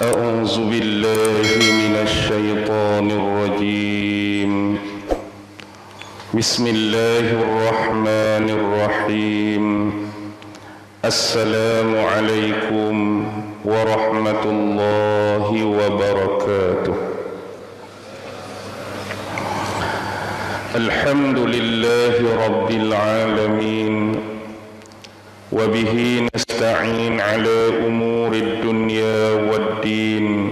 أعوذ بالله من الشيطان الرجيم بسم الله الرحمن الرحيم السلام عليكم ورحمة الله وبركاته الحمد لله رب العالمين وبه نستعين على أمور الدنيا والدين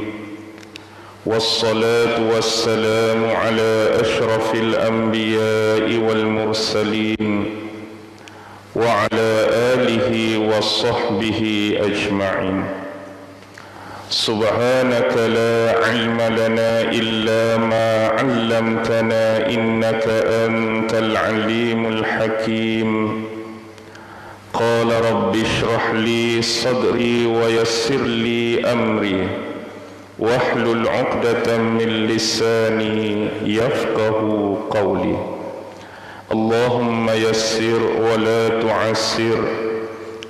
والصلاة والسلام على أشرف الأنبياء والمرسلين وعلى آله وصحبه أجمعين سبحانك لا علم لنا إلا ما علمتنا إنك أنت العليم الحكيم قال رب اشرح لي صدري ويسر لي أمري واحلل عقدة من لساني يفقه قولي اللهم يسر ولا تعسر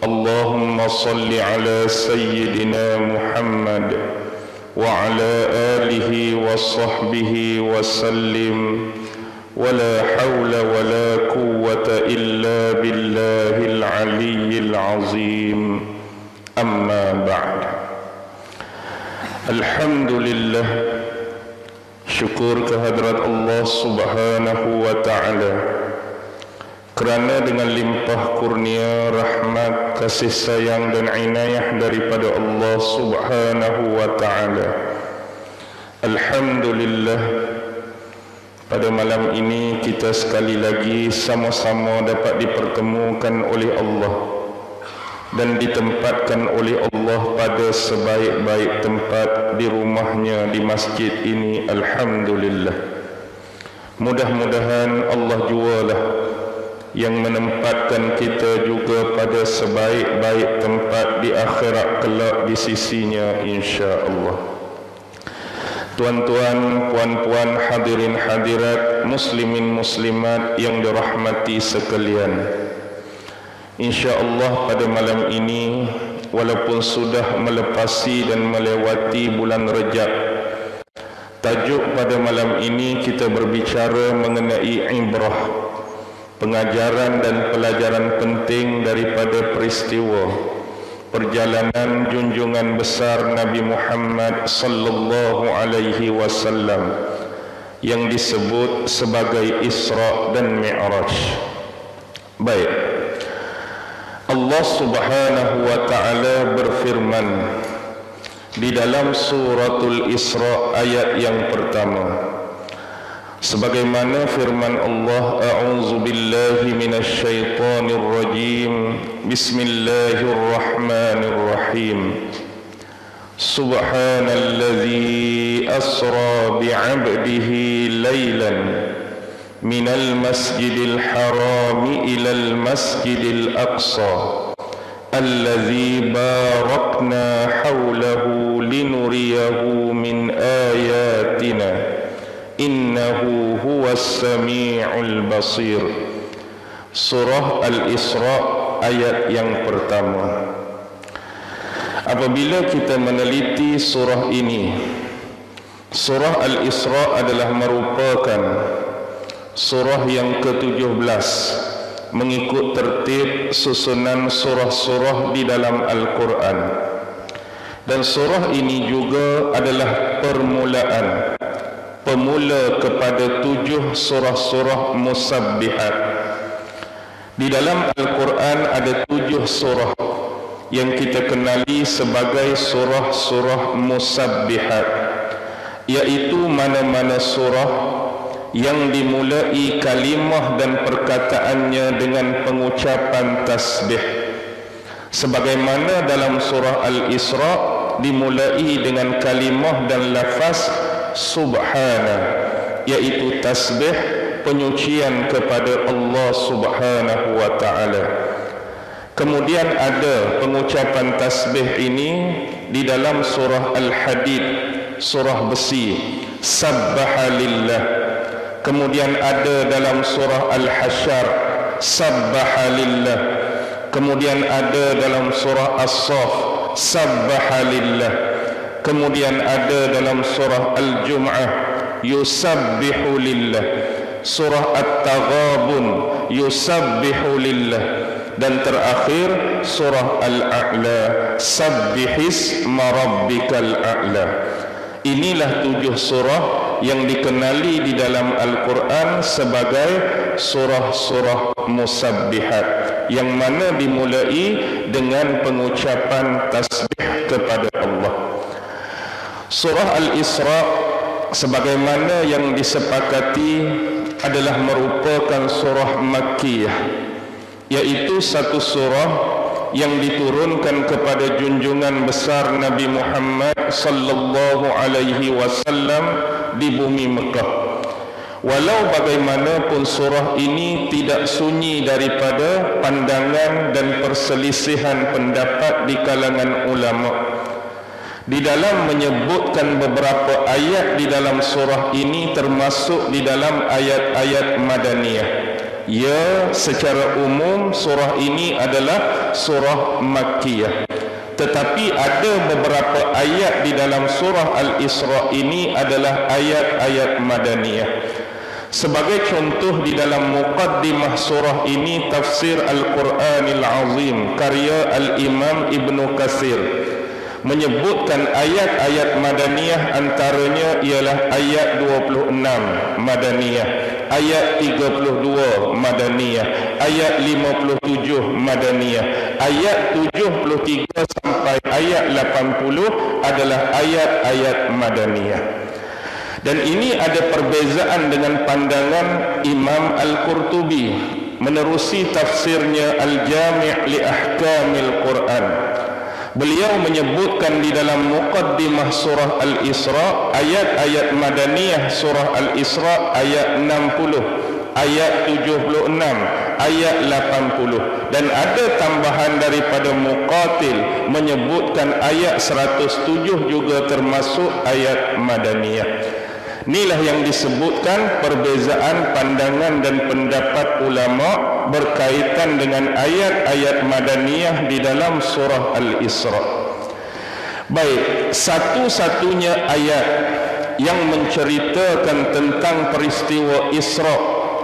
اللهم صل على سيدنا محمد وعلى آله وصحبه وسلم ولا حول ولا قوة إلا بالله العلي العظيم أما بعد Alhamdulillah, syukur kehadrat Allah subhanahu wa ta'ala kerana dengan limpah kurnia, rahmat, kasih sayang dan inayah daripada Allah subhanahu wa ta'ala. Alhamdulillah, pada malam ini kita sekali lagi sama-sama dapat dipertemukan oleh Allah dan ditempatkan oleh Allah pada sebaik-baik tempat di rumahnya di masjid ini. Alhamdulillah, mudah-mudahan Allah jualah yang menempatkan kita juga pada sebaik-baik tempat di akhirat kelak di sisinya, insya-Allah. Tuan-tuan, puan-puan, hadirin hadirat, muslimin muslimat yang dirahmati sekalian, insya-Allah pada malam ini, walaupun sudah melepasi dan melewati bulan Rejab, tajuk pada malam ini kita berbicara mengenai ibrah, pengajaran dan pelajaran penting daripada peristiwa perjalanan junjungan besar Nabi Muhammad sallallahu alaihi wasallam yang disebut sebagai Isra dan Mi'raj. Baik, Allah subhanahu wa ta'ala berfirman di dalam suratul Isra ayat yang pertama, sebagaimana firman Allah, a'udzu billahi minasy syaithanir rajim, bismillahirrahmanirrahim, subhanalladzi asra bi'abdihi laylan minal masjidil harami ilal masjidil aqsa alladzi barakna hawlahu linuriyahu min ayatina innahu huwas sami'ul basir. Surah Al-Isra ayat yang pertama. Apabila kita meneliti surah ini, surah Al-Isra adalah merupakan surah yang ke-17 mengikut tertib susunan surah-surah di dalam Al-Quran. Dan surah ini juga adalah pemula kepada 7 surah-surah musabbihat. Di dalam Al-Quran ada 7 surah yang kita kenali sebagai surah-surah musabbihat, iaitu mana-mana surah yang dimulai kalimah dan perkataannya dengan pengucapan tasbih, sebagaimana dalam surah Al-Isra dimulai dengan kalimah dan lafaz subhana, iaitu tasbih, penyucian kepada Allah subhanahu wa ta'ala. Kemudian ada pengucapan tasbih ini di dalam surah Al-Hadid, surah besi, sabbaha lillah. Kemudian ada dalam surah Al-Hasyr, sabbaha lillah. Kemudian ada dalam surah As-Saff, sabbaha lillah. Kemudian ada dalam surah Al-Jum'ah, yusabbihu lillah. Surah At-Taghabun, yusabbihu lillah. Dan terakhir surah Al-A'la, sabbihisma rabbikal a'la. Inilah 7 surah yang dikenali di dalam Al-Quran sebagai surah-surah musabbihat, yang mana dimulai dengan pengucapan tasbih kepada Allah. Surah Al-Isra sebagaimana yang disepakati adalah merupakan surah Makkiyah, yaitu satu surah yang diturunkan kepada junjungan besar Nabi Muhammad sallallahu alaihi wasallam di bumi Mekah. Walau bagaimanapun surah ini tidak sunyi daripada pandangan dan perselisihan pendapat di kalangan ulama. Di dalam menyebutkan beberapa ayat di dalam surah ini termasuk di dalam ayat-ayat Madaniyah. Ya, secara umum surah ini adalah surah Makkiyah. Tetapi ada beberapa ayat di dalam surah Al-Isra ini adalah ayat-ayat Madaniyah. Sebagai contoh, di dalam muqaddimah surah ini tafsir Al-Quranil Azim karya Al-Imam Ibnu Katsir menyebutkan ayat-ayat Madaniyah, antaranya ialah ayat 26 Madaniyah, ayat 32 Madaniyah, ayat 57 Madaniyah, ayat 73 sampai ayat 80 adalah ayat-ayat Madaniyah. Dan ini ada perbezaan dengan pandangan Imam Al-Qurtubi menerusi tafsirnya Al-Jami' li Ahkamil Quran. Beliau menyebutkan di dalam muqaddimah surah Al-Isra, ayat-ayat Madaniyah surah Al-Isra ayat 60, ayat 76, ayat 80. Dan ada tambahan daripada Muqatil menyebutkan ayat 107 juga termasuk ayat Madaniyah. Inilah yang disebutkan perbezaan pandangan dan pendapat ulama berkaitan dengan ayat-ayat Madaniyah di dalam surah Al-Isra. Baik, satu-satunya ayat yang menceritakan tentang peristiwa Isra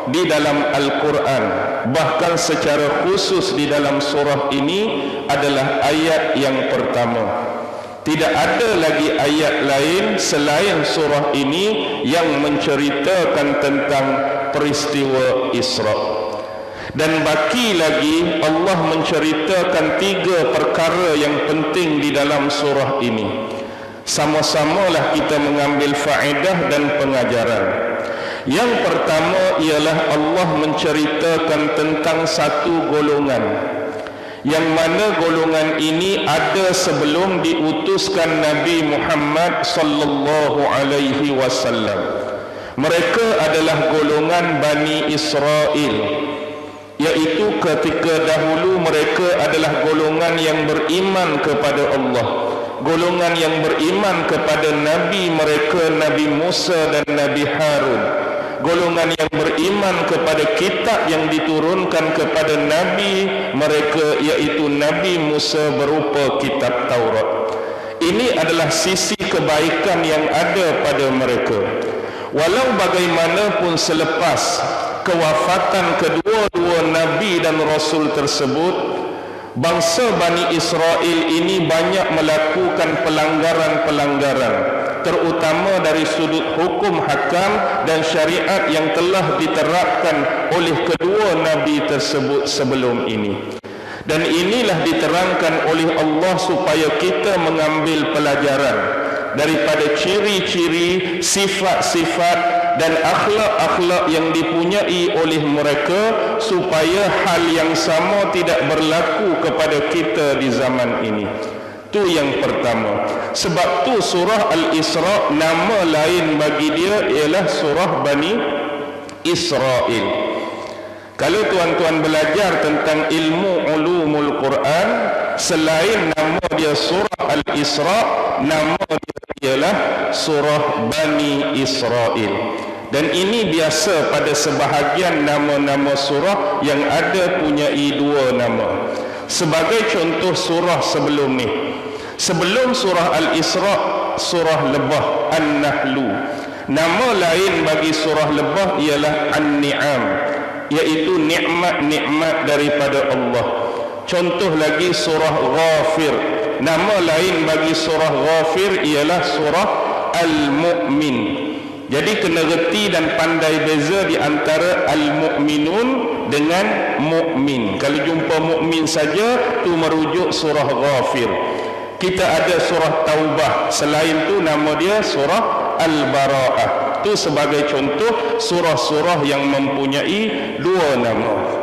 di dalam Al-Quran, bahkan secara khusus di dalam surah ini, adalah ayat yang pertama. Tidak ada lagi ayat lain selain surah ini yang menceritakan tentang peristiwa Isra. Dan baki lagi Allah menceritakan 3 perkara yang penting di dalam surah ini. Sama-samalah kita mengambil faedah dan pengajaran. Yang pertama ialah Allah menceritakan tentang satu golongan, yang mana golongan ini ada sebelum diutuskan Nabi Muhammad sallallahu alaihi wasallam. Mereka adalah golongan Bani Israel, yaitu ketika dahulu mereka adalah golongan yang beriman kepada Allah, golongan yang beriman kepada Nabi mereka, Nabi Musa dan Nabi Harun, golongan yang beriman kepada kitab yang diturunkan kepada Nabi mereka, yaitu Nabi Musa berupa kitab Taurat. Ini adalah sisi kebaikan yang ada pada mereka. Walau bagaimanapun selepas kewafatan kedua-dua Nabi dan Rasul tersebut, bangsa Bani Israel ini banyak melakukan pelanggaran-pelanggaran, terutama dari sudut hukum hakam dan syariat yang telah diterapkan oleh kedua Nabi tersebut sebelum ini. Dan inilah diterangkan oleh Allah supaya kita mengambil pelajaran daripada ciri-ciri, sifat-sifat dan akhlak-akhlak yang dipunyai oleh mereka, supaya hal yang sama tidak berlaku kepada kita di zaman ini. Itu yang pertama. Sebab tu surah Al-Isra, nama lain bagi dia ialah surah Bani Israel. Kalau tuan-tuan belajar tentang ilmu ulumul Quran, selain nama dia surah Al-Isra, nama dia ialah surah Bani Israel. Dan ini biasa pada sebahagian nama-nama surah yang ada punyai 2 nama. Sebagai contoh surah sebelum ni, sebelum surah Al-Isra surah Lebah An-Nahlu. Nama lain bagi surah Lebah ialah An-Ni'am, iaitu nikmat-nikmat daripada Allah. Contoh lagi surah Ghafir. Nama lain bagi surah Ghafir ialah surah Al-Mu'min. Jadi kena reti dan pandai beza di antara Al-Mu'minun dengan Mu'min. Kalau jumpa Mu'min saja, tu merujuk surah Ghafir. Kita ada surah Taubah, selain tu nama dia surah Al-Bara'ah. Itu sebagai contoh surah-surah yang mempunyai dua nama.